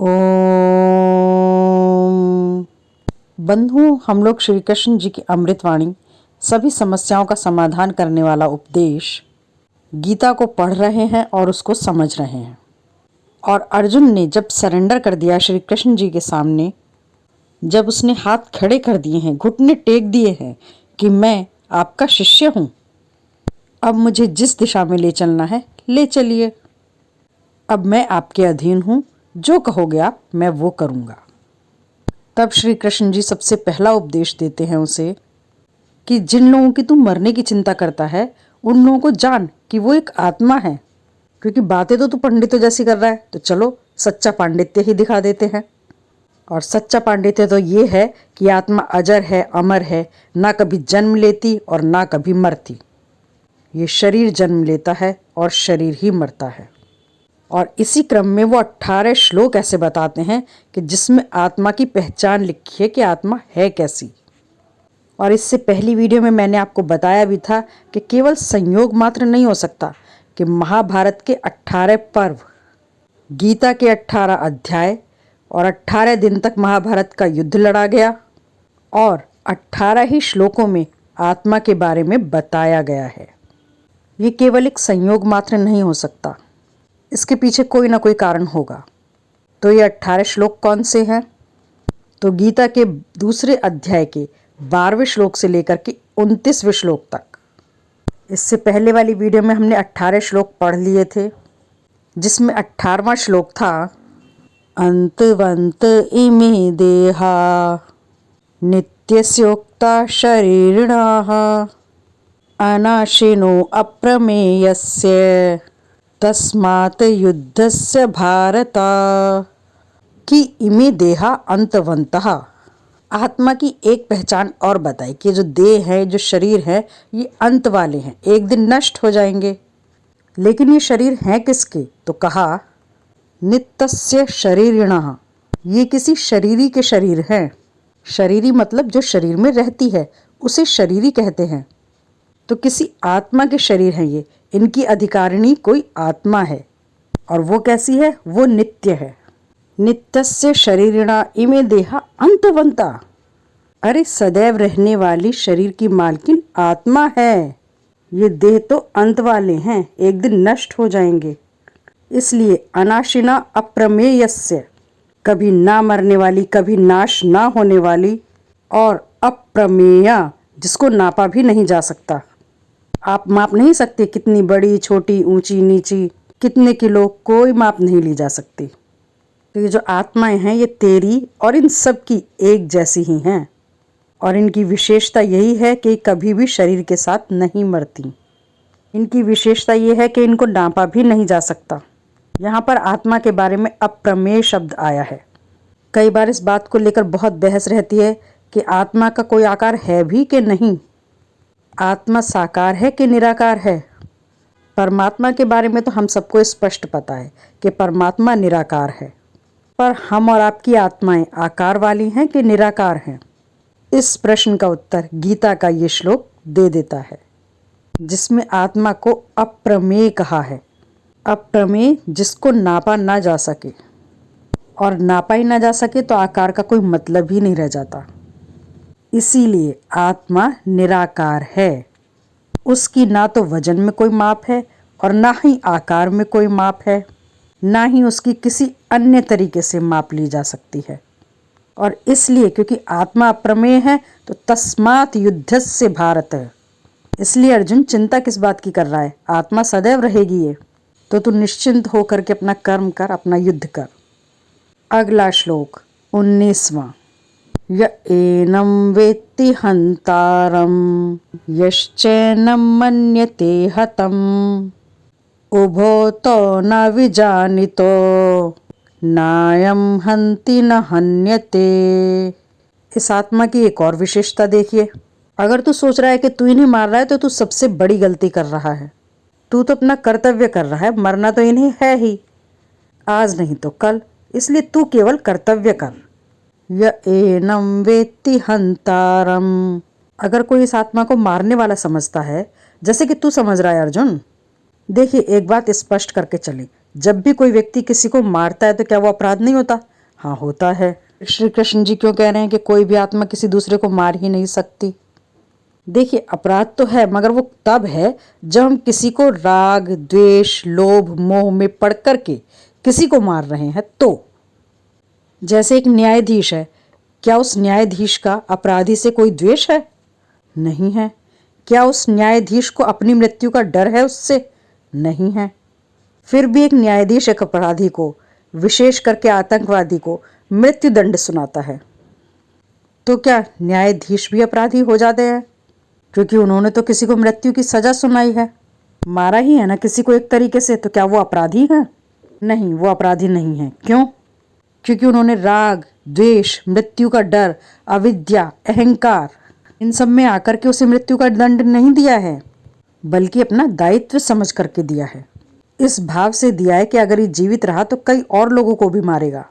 ओम। बंधुओं, हम लोग श्री कृष्ण जी की अमृतवाणी, सभी समस्याओं का समाधान करने वाला उपदेश गीता को पढ़ रहे हैं और उसको समझ रहे हैं। और अर्जुन ने जब सरेंडर कर दिया श्री कृष्ण जी के सामने, जब उसने हाथ खड़े कर दिए हैं, घुटने टेक दिए हैं कि मैं आपका शिष्य हूं, अब मुझे जिस दिशा में ले चलना है ले चलिए, अब मैं आपके अधीन हूं, जो कहोगे आप मैं वो करूंगा। तब श्री कृष्ण जी सबसे पहला उपदेश देते हैं उसे कि जिन लोगों की तू मरने की चिंता करता है उन लोगों को जान कि वो एक आत्मा है। क्योंकि बातें तो तू पंडितों जैसी कर रहा है, तो चलो सच्चा पांडित्य ही दिखा देते हैं। और सच्चा पांडित्य तो ये है कि आत्मा अजर है, अमर है, ना कभी जन्म लेती और ना कभी मरती। ये शरीर जन्म लेता है और शरीर ही मरता है। और इसी क्रम में वो 18 श्लोक ऐसे बताते हैं कि जिसमें आत्मा की पहचान लिखी है कि आत्मा है कैसी। और इससे पहली वीडियो में मैंने आपको बताया भी था कि केवल संयोग मात्र नहीं हो सकता, कि महाभारत के 18 पर्व, गीता के 18 अध्याय और 18 दिन तक महाभारत का युद्ध लड़ा गया और 18 ही श्लोकों में आत्मा के बारे में बताया गया है। ये केवल एक संयोग मात्र नहीं हो सकता, इसके पीछे कोई ना कोई कारण होगा। तो ये 18 श्लोक कौन से हैं? तो गीता के दूसरे अध्याय के 12वें श्लोक से लेकर के 29वें श्लोक तक। इससे पहले वाली वीडियो में हमने 18 श्लोक पढ़ लिए थे, जिसमें 18वां श्लोक था अंतवंत इमे देहा नित्यस्योक्ता शरीरिणाः अनाशिनो अप्रमेयस्य तस्मात् युद्धस्य भारत। कि इमे देहा अंतवंतः, आत्मा की एक पहचान और बताई कि जो देह है, जो शरीर है, ये अंत वाले हैं, एक दिन नष्ट हो जाएंगे। लेकिन ये शरीर हैं किसके? तो कहा नित्यस्य शरीरिणः, ये किसी शरीरी के शरीर हैं। शरीरी मतलब जो शरीर में रहती है उसे शरीरी कहते हैं। तो किसी आत्मा के शरीर हैं ये, इनकी अधिकारिणी कोई आत्मा है। और वो कैसी है? वो नित्य है। नित्यस्य शरीरिणा इमे देहा अंतवंता, अरे सदैव रहने वाली शरीर की मालकिन आत्मा है। ये देह तो अंत वाले हैं, एक दिन नष्ट हो जाएंगे। इसलिए अनाशिना अप्रमेयस्य, कभी ना मरने वाली, कभी नाश ना होने वाली, और अप्रमेया, जिसको नापा भी नहीं जा सकता। आप माप नहीं सकते कितनी बड़ी, छोटी, ऊंची, नीची, कितने किलो, कोई माप नहीं ली जा सकती। तो ये जो आत्माएं हैं ये तेरी और इन सब की एक जैसी ही हैं। और इनकी विशेषता यही है कि कभी भी शरीर के साथ नहीं मरती। इनकी विशेषता ये है कि इनको नापा भी नहीं जा सकता। यहाँ पर आत्मा के बारे में अप्रमेय शब्द आया है। कई बार इस बात को लेकर बहुत बहस रहती है कि आत्मा का कोई आकार है भी कि नहीं, आत्मा साकार है कि निराकार है। परमात्मा के बारे में तो हम सबको स्पष्ट पता है कि परमात्मा निराकार है, पर हम और आपकी आत्माएं आकार वाली हैं कि निराकार हैं? इस प्रश्न का उत्तर गीता का ये श्लोक दे देता है, जिसमें आत्मा को अप्रमेय कहा है। अप्रमेय जिसको नापा ना जा सके, और नापा ही ना जा सके तो आकार का कोई मतलब ही नहीं रह जाता। इसीलिए आत्मा निराकार है। उसकी ना तो वजन में कोई माप है और ना ही आकार में कोई माप है, ना ही उसकी किसी अन्य तरीके से माप ली जा सकती है। और इसलिए क्योंकि आत्मा अप्रमेय है तो तस्मात् युद्धस्य भारत। इसलिए अर्जुन चिंता किस बात की कर रहा है? आत्मा सदैव रहेगी ये, तो तू निश्चिंत होकर के अपना कर्म कर, अपना युद्ध कर। अगला श्लोक 19वां। य एनं वेत्ति हन्तारं यश्चैनं मन्यते हतम् उभो तो न विजानितो नायं हन्ति न हन्यते। इस आत्मा की एक और विशेषता देखिए। अगर तू सोच रहा है कि तू इन्हें मार रहा है तो तू सबसे बड़ी गलती कर रहा है। तू तो अपना कर्तव्य कर रहा है, मरना तो इन्हें है ही, आज नहीं तो कल। इसलिए तू केवल कर्तव्य कर। य एनं वेत्ति हन्तारम्, अगर कोई इस आत्मा को मारने वाला समझता है, जैसे कि तू समझ रहा है अर्जुन, देखिए एक बात स्पष्ट करके चले जब भी कोई व्यक्ति किसी को मारता है तो क्या वो अपराध नहीं होता? हाँ, होता है। श्री कृष्ण जी क्यों कह रहे हैं कि कोई भी आत्मा किसी दूसरे को मार ही नहीं सकती? देखिए, अपराध तो है, मगर वो तब है जब हम किसी को राग, द्वेष, लोभ, मोह में पड़ करके किसी को मार रहे हैं तो। जैसे एक न्यायाधीश है, क्या उस न्यायाधीश का अपराधी से कोई द्वेष है? नहीं है। क्या उस न्यायाधीश को अपनी मृत्यु का डर है उससे? नहीं है। फिर भी एक न्यायाधीश एक अपराधी को, विशेष करके आतंकवादी को, मृत्यु दंड सुनाता है। तो क्या न्यायाधीश भी अपराधी हो जाते हैं? क्योंकि उन्होंने तो किसी को मृत्यु की सजा सुनाई है, मारा ही है ना किसी को एक तरीके से, तो क्या वो अपराधी हैं? नहीं, वो अपराधी नहीं है। क्यों? क्योंकि उन्होंने राग, द्वेष, मृत्यु का डर, अविद्या, अहंकार, इन सब में आकर के उसे मृत्यु का दंड नहीं दिया है, बल्कि अपना दायित्व समझ करके दिया है। इस भाव से दिया है कि अगर ये जीवित रहा तो कई और लोगों को भी मारेगा।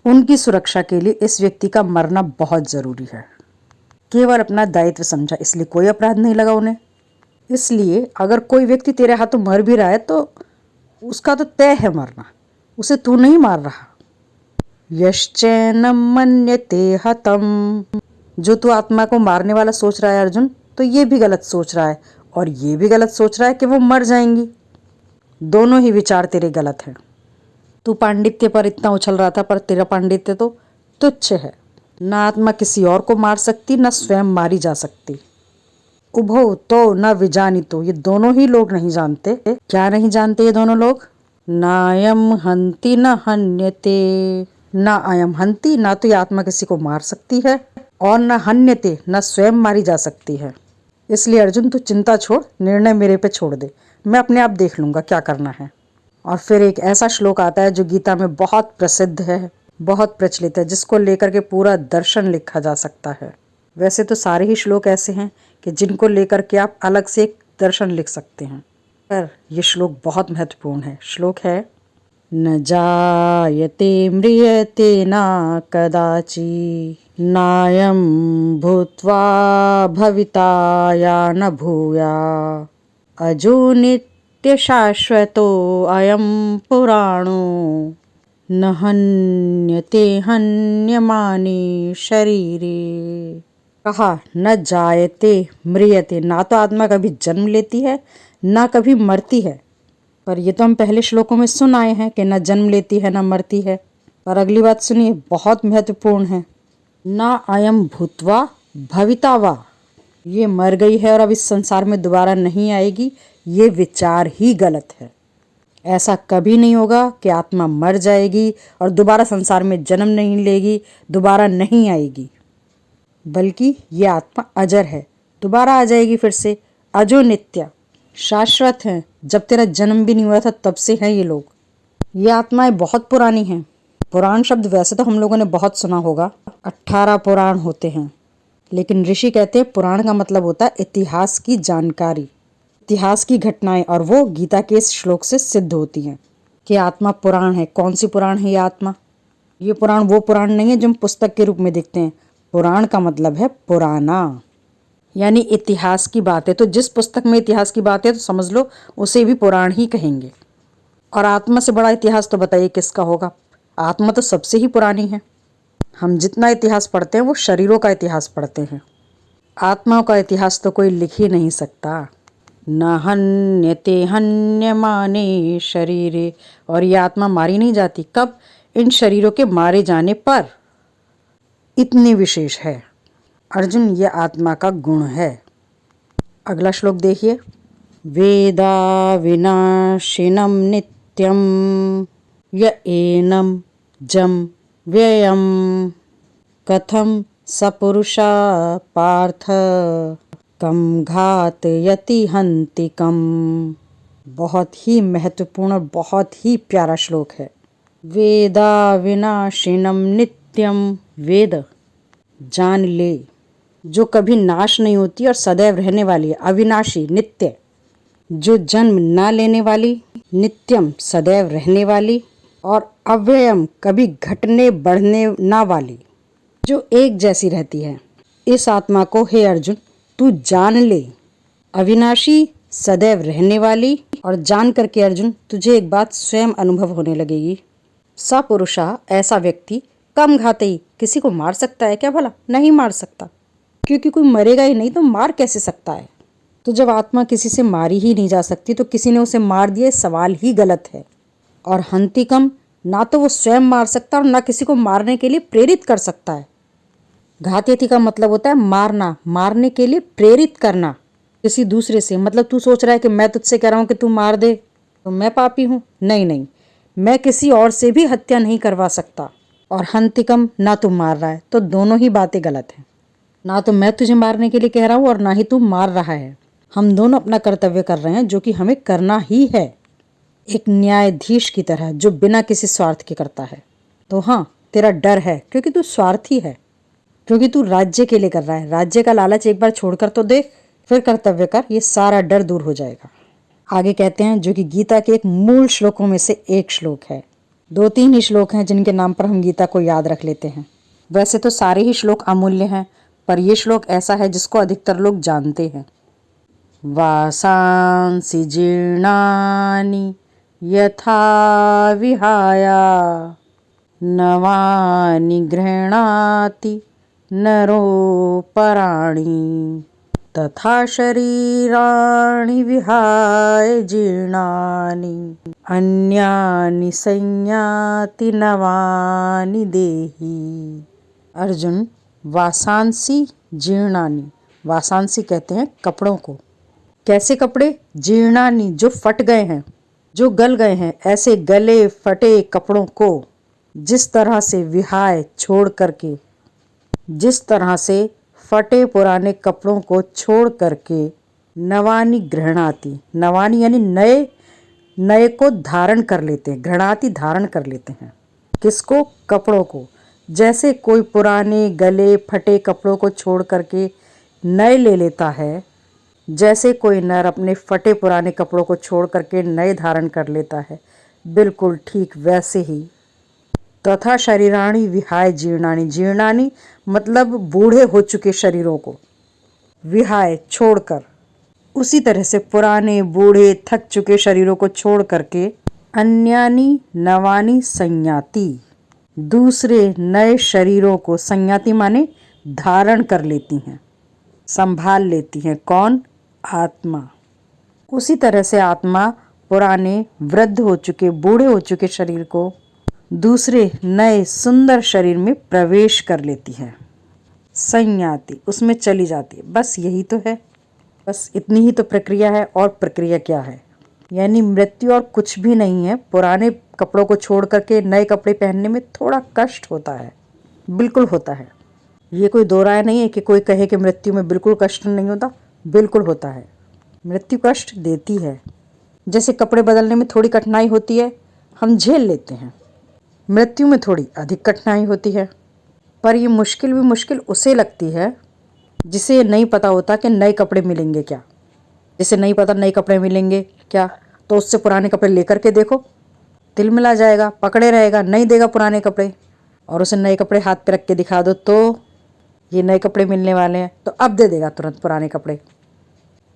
उनकी सुरक्षा के लिए इस व्यक्ति का मरना बहुत जरूरी है। केवल अपना दायित्व समझा, इसलिए कोई अपराध नहीं लगा उन्हें। इसलिए अगर कोई व्यक्ति तेरे हाथों मर भी रहा है तो उसका तो तय है मरना, उसे तू नहीं मार रहा। यश्चैनम मन्यते हतम, जो तू आत्मा को मारने वाला सोच रहा है अर्जुन, तो ये भी गलत सोच रहा है और ये भी गलत सोच रहा है कि वो मर जाएंगी। दोनों ही विचार तेरे गलत हैं। तू पांडित्य पर इतना उछल रहा था, पर तेरा पांडित्य तो तुच्छ है। न आत्मा किसी और को मार सकती, न स्वयं मारी जा सकती। उभौ तो न विजानितो, ये दोनों ही लोग नहीं जानते। क्या नहीं जानते ये दोनों लोग? नायम हंति न हन्यते, ना अयम हंति, ना तो ये आत्मा किसी को मार सकती है, और न हन्यते, न स्वयं मारी जा सकती है। इसलिए अर्जुन तू चिंता छोड़, निर्णय मेरे पे छोड़ दे, मैं अपने आप देख लूंगा क्या करना है। और फिर एक ऐसा श्लोक आता है जो गीता में बहुत प्रसिद्ध है, बहुत प्रचलित है, जिसको लेकर के पूरा दर्शन लिखा जा सकता है। वैसे तो सारे ही श्लोक ऐसे हैं कि जिनको लेकर के आप अलग से एक दर्शन लिख सकते हैं, पर यह श्लोक बहुत महत्वपूर्ण है। श्लोक है, न जायते म्रियते न कदाचि, नायं भूत्वा भविता या न भूया, अजो नित्य शाश्वतो अयं पुराणो, न हन्यते हन्यमाने शरीरे। कहा न जायते म्रियते, ना तो आत्मा कभी जन्म लेती है ना कभी मरती है। पर ये तो हम पहले श्लोकों में सुन आए हैं कि न जन्म लेती है न मरती है। पर अगली बात सुनिए, बहुत महत्वपूर्ण है। न अयम भूत्वा भविता वा, ये मर गई है और अब इस संसार में दोबारा नहीं आएगी, ये विचार ही गलत है। ऐसा कभी नहीं होगा कि आत्मा मर जाएगी और दोबारा संसार में जन्म नहीं लेगी, दोबारा नहीं आएगी, बल्कि ये आत्मा अजर है, दोबारा आ जाएगी फिर से। अजो नित्य, शाश्वत है। जब तेरा जन्म भी नहीं हुआ था तब से हैं ये लोग। ये आत्माएं बहुत पुरानी हैं। पुराण शब्द वैसे तो हम लोगों ने बहुत सुना होगा, 18 पुराण होते हैं, लेकिन ऋषि कहते हैं पुराण का मतलब होता है इतिहास की जानकारी, इतिहास की घटनाएं, और वो गीता के इस श्लोक से सिद्ध होती हैं कि आत्मा पुराण है। कौन सी पुराण है ये आत्मा? ये पुराण वो पुराण नहीं है जो हम पुस्तक के रूप में देखते हैं। पुराण का मतलब है पुराना, यानी इतिहास की बात है। तो जिस पुस्तक में इतिहास की बात है तो समझ लो उसे भी पुराण ही कहेंगे। और आत्मा से बड़ा इतिहास तो बताइए किसका होगा? आत्मा तो सबसे ही पुरानी है। हम जितना इतिहास पढ़ते हैं वो शरीरों का इतिहास पढ़ते हैं, आत्माओं का इतिहास तो कोई लिख ही नहीं सकता। न हन्यते हन्यमाने शरीरे, और ये आत्मा मारी नहीं जाती। कब? इन शरीरों के मारे जाने पर। इतनी विशेष है अर्जुन, ये आत्मा का गुण है। अगला श्लोक देखिए, वेदा विनाशिनम नित्यम य एनम जम व्ययम, कथम सपुरुषा पार्थ कम घातयति हन्ति कम। बहुत ही महत्वपूर्ण और बहुत ही प्यारा श्लोक है। वेदा विनाशिनम नित्यम, वेद जान ले जो कभी नाश नहीं होती और सदैव रहने वाली है, अविनाशी नित्य, जो जन्म ना लेने वाली, नित्यम सदैव रहने वाली, और अव्ययम कभी घटने बढ़ने ना वाली, जो एक जैसी रहती है। इस आत्मा को हे अर्जुन तू जान ले। अविनाशी सदैव रहने वाली। और जान करके अर्जुन तुझे एक बात स्वयं अनुभव होने लगेगी। सपुरुषा ऐसा व्यक्ति कम घातई किसी को मार सकता है क्या भला? नहीं मार सकता, क्योंकि कोई मरेगा ही नहीं तो मार कैसे सकता है। तो जब आत्मा किसी से मारी ही नहीं जा सकती तो किसी ने उसे मार दिया, सवाल ही गलत है। और हंतिकम ना तो वो स्वयं मार सकता और ना किसी को मारने के लिए प्रेरित कर सकता है। घातयति का मतलब होता है मारना, मारने के लिए प्रेरित करना किसी दूसरे से। मतलब तू सोच रहा है कि मैं तुझसे कह रहा हूँ कि तू मार दे तो मैं पापी हूँ? नहीं नहीं, मैं किसी और से भी हत्या नहीं करवा सकता। और हंतिकम ना तू मार रहा है, तो दोनों ही बातें गलत हैं। ना तो मैं तुझे मारने के लिए कह रहा हूँ और ना ही तू मार रहा है। हम दोनों अपना कर्तव्य कर रहे हैं जो कि हमें करना ही है, एक न्यायाधीश की तरह जो बिना किसी स्वार्थ के करता है। तो हाँ, तेरा डर है क्योंकि तू स्वार्थी है, क्योंकि तू राज्य के लिए कर रहा है। राज्य का लालच एक बार छोड़कर तो देख, फिर कर्तव्य कर, ये सारा डर दूर हो जाएगा। आगे कहते हैं, जो कि गीता के एक मूल श्लोकों में से एक श्लोक है। 2-3 ही श्लोक हैं जिनके नाम पर हम गीता को याद रख लेते हैं। वैसे तो सारे ही श्लोक अमूल्य हैं, पर यह श्लोक ऐसा है जिसको अधिकतर लोग जानते हैं। वासांसि जीर्णानि यथा विहाया नवानि गृह्णाति नरोपराणि तथा शरीराणि विहाय जीर्णानि अन्यानि संयाति नवानि देहि। अर्जुन, वासांसी जीर्णानि, वासांसी कहते हैं कपड़ों को। कैसे कपड़े? जीर्णानि, जो फट गए हैं, जो गल गए हैं। ऐसे गले फटे कपड़ों को जिस तरह से विहाय, छोड़ करके, जिस तरह से फटे पुराने कपड़ों को छोड़ करके नवानि गृह्णाति, नवानि यानी नए, नए को धारण कर लेते हैं। गृह्णाति धारण कर लेते हैं। किसको? कपड़ों को। जैसे कोई पुराने गले फटे कपड़ों को छोड़ करके नए ले लेता है, जैसे कोई नर अपने फटे पुराने कपड़ों को छोड़ करके नए धारण कर लेता है, बिल्कुल ठीक वैसे ही तथा शरीराणि विहाय जीर्णानि, जीर्णानि मतलब बूढ़े हो चुके शरीरों को, विहाय छोड़कर, उसी तरह से पुराने बूढ़े थक चुके शरीरों को छोड़ करके अन्यानि नवानि संयाति, दूसरे नए शरीरों को, संयाति माने धारण कर लेती हैं, संभाल लेती हैं। कौन? आत्मा। उसी तरह से आत्मा पुराने वृद्ध हो चुके, बूढ़े हो चुके शरीर को दूसरे नए सुंदर शरीर में प्रवेश कर लेती है, संयाति, उसमें चली जाती है। बस यही तो है, बस इतनी ही तो प्रक्रिया है। और प्रक्रिया क्या है? यानी मृत्यु और कुछ भी नहीं है। पुराने कपड़ों को छोड़ करके नए कपड़े पहनने में थोड़ा कष्ट होता है, बिल्कुल होता है। ये कोई दो राय नहीं है कि कोई कहे कि मृत्यु में बिल्कुल कष्ट नहीं होता, बिल्कुल होता है। मृत्यु कष्ट देती है। जैसे कपड़े बदलने में थोड़ी कठिनाई होती है, हम झेल लेते हैं। मृत्यु में थोड़ी अधिक कठिनाई होती है, पर ये मुश्किल भी मुश्किल उसे लगती है जिसे ये नहीं पता होता कि नए कपड़े मिलेंगे क्या। जिसे नहीं पता नए कपड़े मिलेंगे क्या, तो उससे पुराने कपड़े लेकर के देखो, दिल मिला जाएगा, पकड़े रहेगा, नहीं देगा पुराने कपड़े। और उसे नए कपड़े हाथ पे रख के दिखा दो तो ये नए कपड़े मिलने वाले हैं, तो अब दे देगा तुरंत पुराने कपड़े।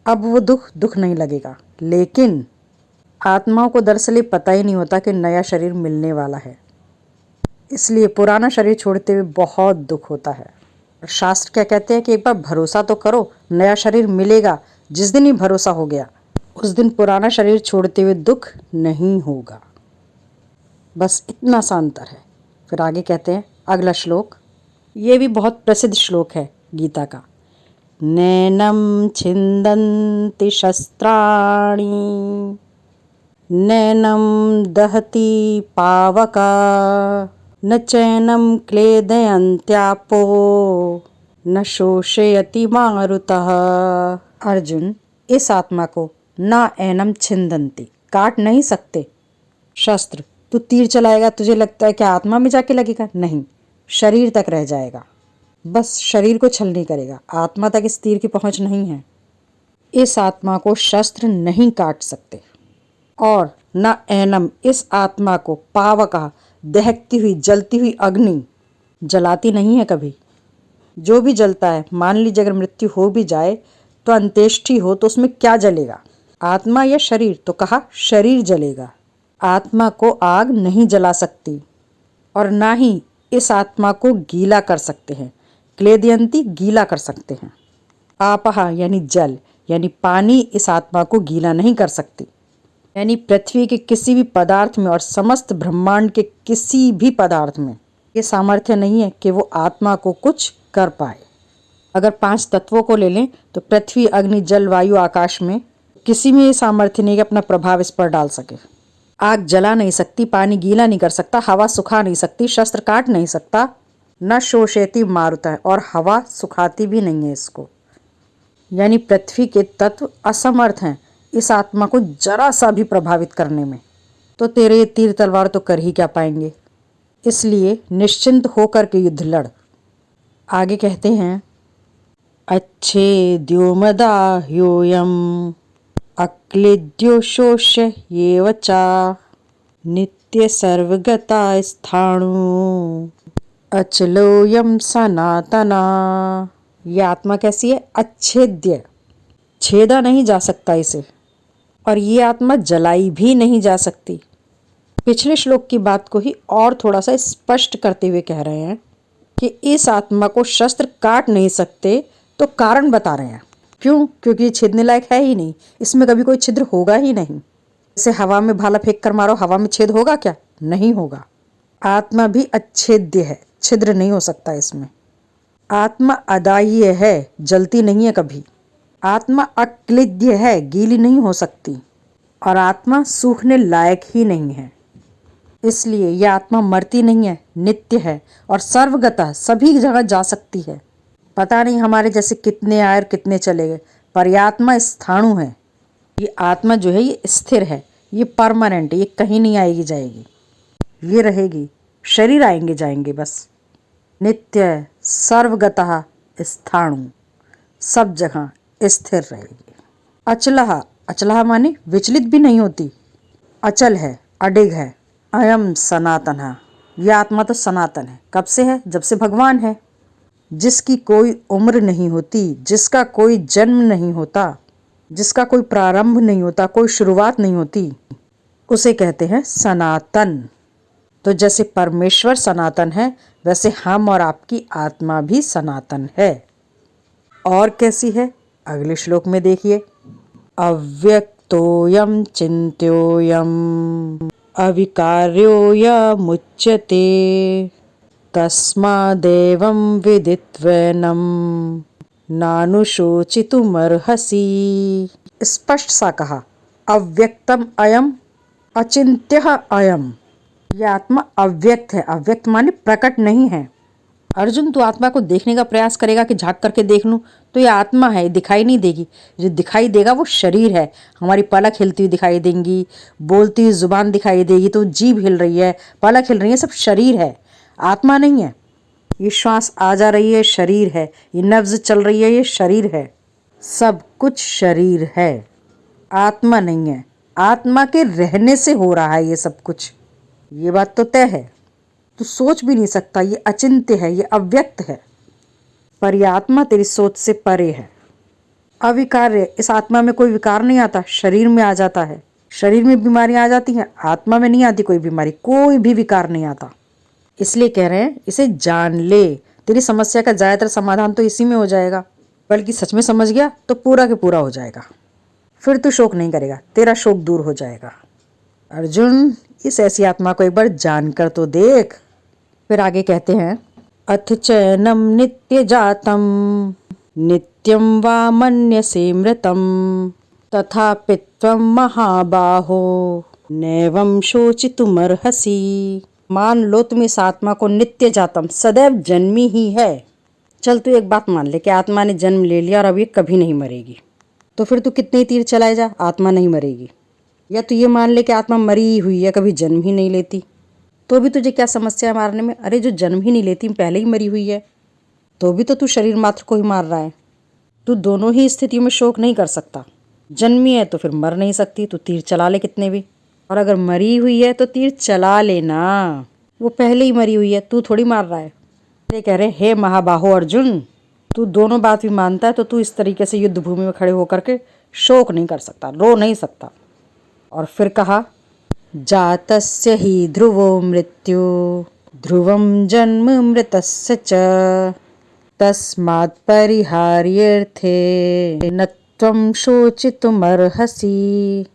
अब वो दुख नहीं लगेगा। लेकिन आत्माओं को दरअसल पता ही नहीं होता कि नया शरीर मिलने वाला है, इसलिए पुराना शरीर छोड़ते हुए बहुत दुख होता है। शास्त्र क्या कहते हैं कि एक बार भरोसा तो करो, नया शरीर मिलेगा। जिस दिन ही भरोसा हो गया उस दिन पुराना शरीर छोड़ते हुए दुख नहीं होगा। बस इतना सा अंतर है। फिर आगे कहते हैं अगला श्लोक, ये भी बहुत प्रसिद्ध श्लोक है गीता का। नैनम छिंदन्ति शस्त्राणि नैनम दहति पावका न चैनम क्लेदयन्त्यापो न शोषयति मारुतः। अर्जुन, इस आत्मा को ना एनम छिंदन्ति, काट नहीं सकते शस्त्र। तू तीर चलाएगा, तुझे लगता है कि आत्मा में जाके लगेगा? नहीं, शरीर तक रह जाएगा, बस शरीर को छल नहीं करेगा। आत्मा तक इस तीर की पहुंच नहीं है। इस आत्मा को शस्त्र नहीं काट सकते। और न एनम, इस आत्मा को पावका, दहकती हुई जलती हुई अग्नि जलाती नहीं है कभी। जो भी जलता है, मान लीजिए अगर मृत्यु हो भी जाए तो अंत्येष्टि हो तो उसमें क्या जलेगा? आत्मा या शरीर, तो कहा शरीर जलेगा। आत्मा को आग नहीं जला सकती और ना ही इस आत्मा को गीला कर सकते हैं। क्लेदयंती गीला कर सकते हैं। आपहा यानी जल यानी पानी इस आत्मा को गीला नहीं कर सकती। यानी पृथ्वी के किसी भी पदार्थ में और समस्त ब्रह्मांड के किसी भी पदार्थ में ये सामर्थ्य नहीं है कि वो आत्मा को कुछ कर पाए। अगर 5 तत्वों को ले लें तो पृथ्वी, अग्नि, जल, वायु, आकाश में किसी में ये सामर्थ्य नहीं कि अपना प्रभाव इस पर डाल सके। आग जला नहीं सकती, पानी गीला नहीं कर सकता, हवा सुखा नहीं सकती, शस्त्र काट नहीं सकता, न शोषयति मारुता है, और हवा सुखाती भी नहीं है इसको। यानी पृथ्वी के तत्व असमर्थ हैं इस आत्मा को जरा सा भी प्रभावित करने में। तो तेरे ये तीर तलवार तो कर ही क्या पाएंगे। इसलिए निश्चिंत होकर के युद्ध लड़। आगे कहते हैं, अच्छेद्यो मदाह्योऽयम् अक्लेद्यो शोष्य एव च नित्य सर्वगता स्थाणु अचलोऽयं सनातना। ये आत्मा कैसी है? अच्छेद्य, छेदा नहीं जा सकता इसे, और ये आत्मा जलाई भी नहीं जा सकती। पिछले श्लोक की बात को ही और थोड़ा सा स्पष्ट करते हुए कह रहे हैं कि इस आत्मा को शस्त्र काट नहीं सकते, तो कारण बता रहे हैं। क्यों? क्योंकि ये छेदने लायक है ही नहीं, इसमें कभी कोई छिद्र होगा ही नहीं। जैसे हवा में भाला फेंक कर मारो, हवा में छेद होगा क्या? नहीं होगा। आत्मा भी अच्छेद्य है, छिद्र नहीं हो सकता इसमें। आत्मा अदाह्य है, जलती नहीं है कभी। आत्मा अक्लिद्य है, गीली नहीं हो सकती, और आत्मा सूखने लायक ही नहीं है। इसलिए यह आत्मा मरती नहीं है, नित्य है और सर्वगता, सभी जगह जा सकती है। पता नहीं हमारे जैसे कितने आए और कितने चले गए, पर यह आत्मा स्थाणु है। ये आत्मा जो है ये स्थिर है, ये परमानेंट है, ये कहीं नहीं आएगी जाएगी, ये रहेगी। शरीर आएंगे जाएंगे बस। नित्य सर्वगतः स्थाणु, सब जगह स्थिर रहेगी। अचलः, अचलः माने विचलित भी नहीं होती, अचल है, अडिग है। अयम सनातन, यह आत्मा तो सनातन है। कब से है? जब से भगवान है। जिसकी कोई उम्र नहीं होती, जिसका कोई जन्म नहीं होता, जिसका कोई प्रारंभ नहीं होता, कोई शुरुआत नहीं होती, उसे कहते हैं सनातन। तो जैसे परमेश्वर सनातन है, वैसे हम और आपकी आत्मा भी सनातन है। और कैसी है? अगले श्लोक में देखिए, अव्यक्तोऽयं चिन्त्योऽयम् अविकार्योऽयमुच्यते तस्मादेवं विदित्वैनं नानुशोचितुमर्हसि। स्पष्ट सा कहा, अव्यक्तम अयम, अचिन्त्यः अयम। यह आत्मा अव्यक्त है। अव्यक्त माने प्रकट नहीं है। अर्जुन, तू आत्मा को देखने का प्रयास करेगा कि झांक करके देख लूं, तो यह आत्मा है, दिखाई नहीं देगी। जो दिखाई देगा वो शरीर है। हमारी पलक हिलती हुई दिखाई देंगी, बोलती हुई जुबान दिखाई देगी, तो जीभ हिल रही है, पलक हिल रही है, सब शरीर है, आत्मा नहीं है। ये श्वास आ जा रही है, शरीर है। ये नब्ज चल रही है, ये शरीर है। सब कुछ शरीर है, आत्मा नहीं है। आत्मा के रहने से हो रहा है ये सब कुछ, ये बात तो तय है। तू सोच भी नहीं सकता, ये अचिंत्य है, ये अव्यक्त है। पर यह आत्मा तेरी सोच से परे है। अविकार्य, इस आत्मा में कोई विकार नहीं आता, शरीर में आ जाता है। शरीर में बीमारियां आ जाती हैं, आत्मा में नहीं आती कोई बीमारी, कोई भी विकार नहीं आता। इसलिए कह रहे हैं इसे जान ले। तेरी समस्या का ज़्यादातर समाधान तो इसी में हो जाएगा। बल्कि सच में समझ गया तो पूरा के पूरा हो जाएगा। फिर तू शोक नहीं करेगा, तेरा शोक दूर हो जाएगा। अर्जुन, इस ऐसी आत्मा को एक बार जानकर तो देख। फिर आगे कहते हैं, अथ चैनम नित्य जातम नित्यम वा मन्यसे मृतम तथापि त्वं महाबाहो नैवं शोचितुमर्हसि। मान लो तुम इस आत्मा को नित्य जातम, सदैव जन्मी ही है। चल तू एक बात मान ले कि आत्मा ने जन्म ले लिया और अब ये कभी नहीं मरेगी, तो फिर तू कितने तीर चलाए जा, आत्मा नहीं मरेगी। या तू ये मान ले कि आत्मा मरी हुई है, कभी जन्म ही नहीं लेती, तो भी तुझे क्या समस्या है मारने में? अरे जो जन्म ही नहीं लेती, पहले ही मरी हुई है, तो भी तो तू शरीर मात्र को ही मार रहा है। तू दोनों ही स्थितियों में शोक नहीं कर सकता। जन्मी है तो फिर मर नहीं सकती, तू तीर चला ले कितने भी। और अगर मरी हुई है तो तीर चला लेना, वो पहले ही मरी हुई है, तू थोड़ी मार रहा है। ये कह रहे, हे महाबाहो अर्जुन, तू दोनों बात भी मानता है, तो तू इस तरीके से युद्ध भूमि में खड़े होकर के शोक नहीं कर सकता, रो नहीं सकता। और फिर कहा जातस्य ही ध्रुवो मृत्यु ध्रुवम जन्म मृतस्य च तस्मात् परिहार्यर्थे न त्वं शोचितुमर्हसि।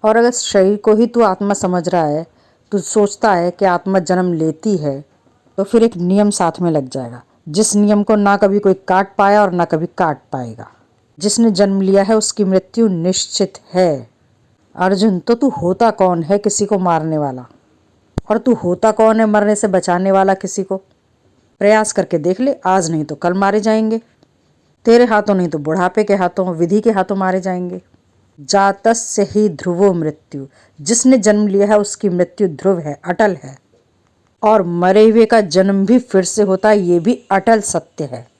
और अगर शरीर को ही तू आत्मा समझ रहा है, तू सोचता है कि आत्मा जन्म लेती है, तो फिर एक नियम साथ में लग जाएगा, जिस नियम को ना कभी कोई काट पाया और ना कभी काट पाएगा। जिसने जन्म लिया है उसकी मृत्यु निश्चित है। अर्जुन, तो तू होता कौन है किसी को मारने वाला? और तू होता कौन है मरने से बचाने वाला किसी को? प्रयास करके देख ले, आज नहीं तो कल मारे जाएंगे। तेरे हाथों नहीं तो बुढ़ापे के हाथों, विधि के हाथों मारे जाएंगे। जातस्य ही ध्रुवो मृत्यु, जिसने जन्म लिया है उसकी मृत्यु ध्रुव है, अटल है। और मरे हुए का जन्म भी फिर से होता है, ये भी अटल सत्य है।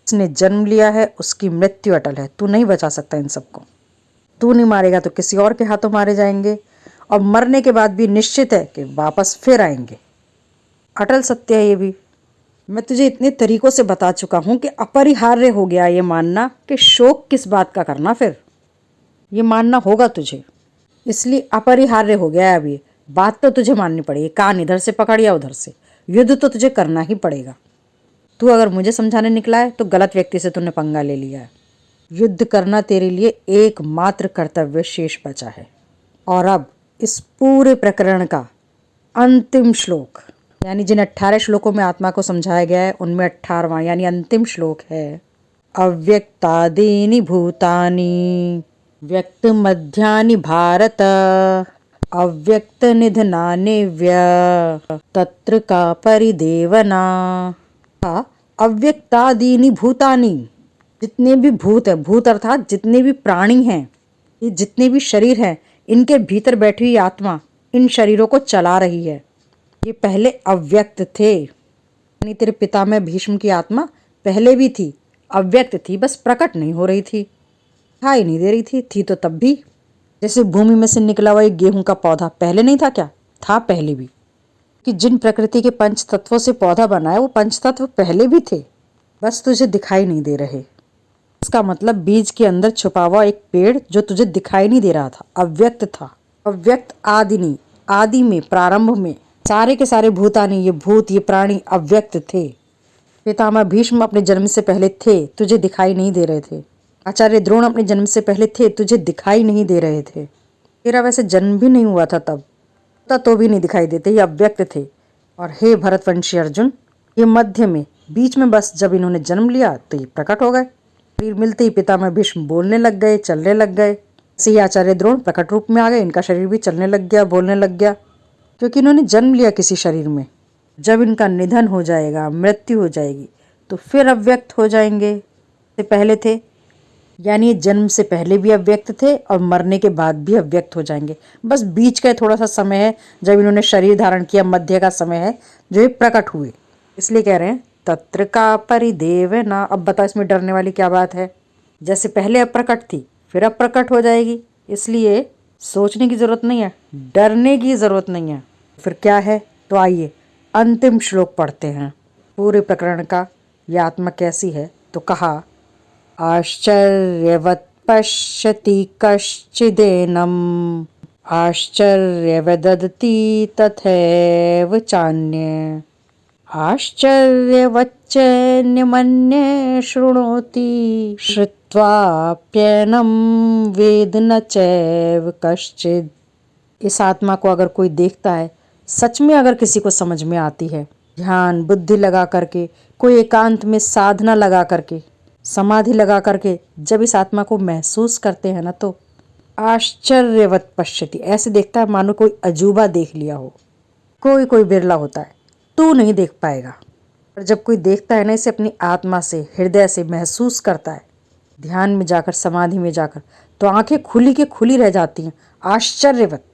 जिसने जन्म लिया है उसकी मृत्यु अटल है। तू नहीं बचा सकता इन सबको। तू नहीं मारेगा तो किसी और के हाथों मारे जाएंगे, और मरने के बाद भी निश्चित है कि वापस फिर आएंगे। अटल सत्य है ये भी। मैं तुझे इतने तरीकों से बता चुका हूँ कि अपरिहार्य हो गया ये मानना कि शोक किस बात का करना, फिर ये मानना होगा तुझे, इसलिए अपरिहार्य हो गया है अभी। बात तो तुझे माननी पड़ेगी, कान इधर से पकड़ या उधर से, युद्ध तो तुझे करना ही पड़ेगा। तू अगर मुझे समझाने निकला है तो गलत व्यक्ति से तूने पंगा ले लिया है। युद्ध करना तेरे लिए एकमात्र कर्तव्य शेष बचा है। और अब इस पूरे प्रकरण का अंतिम श्लोक, यानी जिन 18 श्लोकों में आत्मा को समझाया गया है उनमें 18वां यानी अंतिम श्लोक है। अव्यक्तादीनि भूतानि व्यक्त मध्यानि भारत अव्यक्त निधनानि तत्र का परिदेवना। अव्यक्तादीनि भूतानि, जितने भी भूत है, भूत अर्थात जितने भी प्राणी हैं, ये जितने भी शरीर हैं, इनके भीतर बैठी हुई आत्मा इन शरीरों को चला रही है। ये पहले अव्यक्त थे, यानी तेरे पितामह भीष्म की आत्मा पहले भी थी, अव्यक्त थी, बस प्रकट नहीं हो रही थी, दिखाई नहीं दे रही थी तो तब भी। जैसे भूमि में से निकला हुआ एक गेहूं का पौधा पहले नहीं था क्या? था पहले भी। कि जिन प्रकृति के पंच तत्वों से पौधा बना है वो पंच तत्व पहले भी थे, बस तुझे दिखाई नहीं दे रहे। इसका मतलब बीज के अंदर छुपा हुआ एक पेड़ जो तुझे दिखाई नहीं दे रहा था, अव्यक्त था। अव्यक्त आदिनी, आदि में, प्रारंभ में सारे के सारे भूतानी, ये भूत, ये प्राणी अव्यक्त थे। पितामह भीष्म अपने जन्म से पहले थे, तुझे दिखाई नहीं दे रहे थे। आचार्य द्रोण अपने जन्म से पहले थे, तुझे दिखाई नहीं दे रहे थे। तेरा वैसे जन्म भी नहीं हुआ था तब, तो भी नहीं दिखाई देते, ये अव्यक्त थे। और हे भरतवंशी अर्जुन, ये मध्य में, बीच में, बस जब इन्होंने जन्म लिया तो ये प्रकट हो गए। शरीर मिलते ही पितामह भीष्म बोलने लग गए, चलने लग गए। ऐसे ही आचार्य द्रोण प्रकट रूप में आ गए, इनका शरीर भी चलने लग गया, बोलने लग गया, क्योंकि इन्होंने जन्म लिया किसी शरीर में। जब इनका निधन हो जाएगा, मृत्यु हो जाएगी, तो फिर अव्यक्त हो जाएंगे। से पहले थे, यानी जन्म से पहले भी अव्यक्त थे और मरने के बाद भी अव्यक्त हो जाएंगे। बस बीच का थोड़ा सा समय है जब इन्होंने शरीर धारण किया, मध्य का समय है जो ये प्रकट हुए। इसलिए कह रहे हैं तत्र का परिदेवना। अब बता इसमें डरने वाली क्या बात है? जैसे पहले अप्रकट थी फिर अप्रकट हो जाएगी, इसलिए सोचने की जरूरत नहीं है, डरने की जरूरत नहीं है। फिर क्या है? तो आइए अंतिम श्लोक पढ़ते हैं पूरे प्रकरण का। यह आत्मा कैसी है? तो कहा आश्चर्यवत् पश्यति कश्चिदेनम् आश्चर्यवदति तथैव चान्ये आश्चर्यवच्चैन्यमन्ये शृणोति श्रुत्वाप्येनं वेद न चैव कश्चित्। इस आत्मा को अगर कोई देखता है, सच में अगर किसी को समझ में आती है, ध्यान बुद्धि लगा करके, कोई एकांत में साधना लगा करके, समाधि लगा करके जब इस आत्मा को महसूस करते हैं ना, तो आश्चर्यवत पश्यति, ऐसे देखता है मानो कोई अजूबा देख लिया हो। कोई कोई बिरला होता है, तू नहीं देख पाएगा। पर जब कोई देखता है ना, इसे अपनी आत्मा से, हृदय से महसूस करता है, ध्यान में जाकर, समाधि में जाकर, तो आंखें खुली के खुली रह जाती हैं। आश्चर्यवत,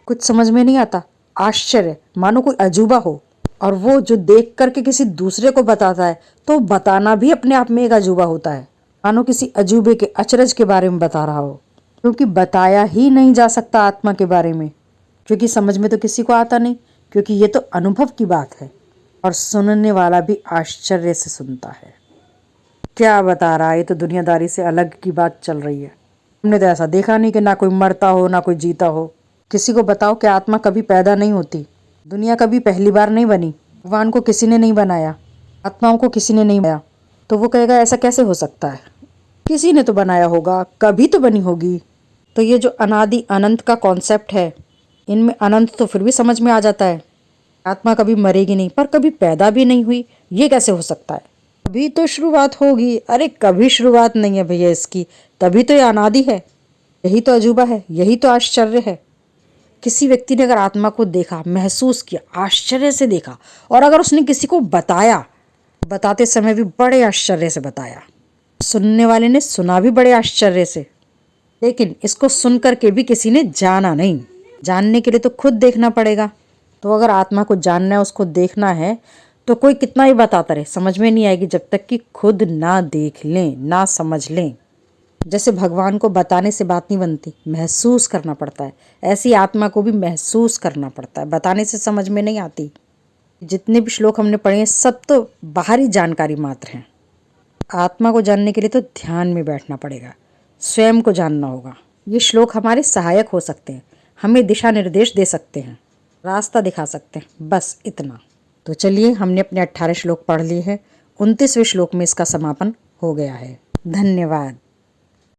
कुछ समझ में नहीं आता, आश्चर्य मानो कोई अजूबा हो। और वो जो देख करके किसी दूसरे को बताता है, तो बताना भी अपने आप में एक अजूबा होता है, मानो किसी अजूबे के, अचरज के बारे में बता रहा हो। क्योंकि बताया ही नहीं जा सकता आत्मा के बारे में, क्योंकि समझ में तो किसी को आता नहीं, क्योंकि ये तो अनुभव की बात है। और सुनने वाला भी आश्चर्य से सुनता है। क्या बता रहा है? ये तो दुनियादारी से अलग की बात चल रही है। हमने तो ऐसा देखा नहीं कि ना कोई मरता हो ना कोई जीता हो। किसी को बताओ कि आत्मा कभी पैदा नहीं होती, दुनिया कभी पहली बार नहीं बनी, भगवान को किसी ने नहीं बनाया, आत्माओं को किसी ने नहीं बनाया, तो वो कहेगा ऐसा कैसे हो सकता है? किसी ने तो बनाया होगा, कभी तो बनी होगी। तो ये जो अनादि अनंत का कॉन्सेप्ट है, इनमें अनंत तो फिर भी समझ में आ जाता है। आत्मा कभी मरेगी नहीं पर कभी पैदा भी नहीं हुई, ये कैसे हो सकता है? अभी तो शुरुआत होगी। अरे कभी शुरुआत नहीं है भैया इसकी, तभी तो ये अनादि है। यही तो अजूबा है, यही तो आश्चर्य है। किसी व्यक्ति ने अगर आत्मा को देखा, महसूस किया, आश्चर्य से देखा, और अगर उसने किसी को बताया, बताते समय भी बड़े आश्चर्य से बताया, सुनने वाले ने सुना भी बड़े आश्चर्य से, लेकिन इसको सुन करके भी किसी ने जाना नहीं। जानने के लिए तो खुद देखना पड़ेगा। तो अगर आत्मा को जानना है, उसको देखना है, तो कोई कितना ही बताता रहे समझ में नहीं आएगी जब तक कि खुद ना देख लें, ना समझ लें। जैसे भगवान को बताने से बात नहीं बनती, महसूस करना पड़ता है, ऐसी आत्मा को भी महसूस करना पड़ता है, बताने से समझ में नहीं आती। जितने भी श्लोक हमने पढ़े हैं सब तो बाहरी जानकारी मात्र हैं। आत्मा को जानने के लिए तो ध्यान में बैठना पड़ेगा, स्वयं को जानना होगा। ये श्लोक हमारे सहायक हो सकते हैं, हमें दिशा निर्देश दे सकते हैं, रास्ता दिखा सकते हैं, बस इतना। तो चलिए, हमने अपने 18 श्लोक पढ़ लिए हैं, 29वें श्लोक में इसका समापन हो गया है। धन्यवाद।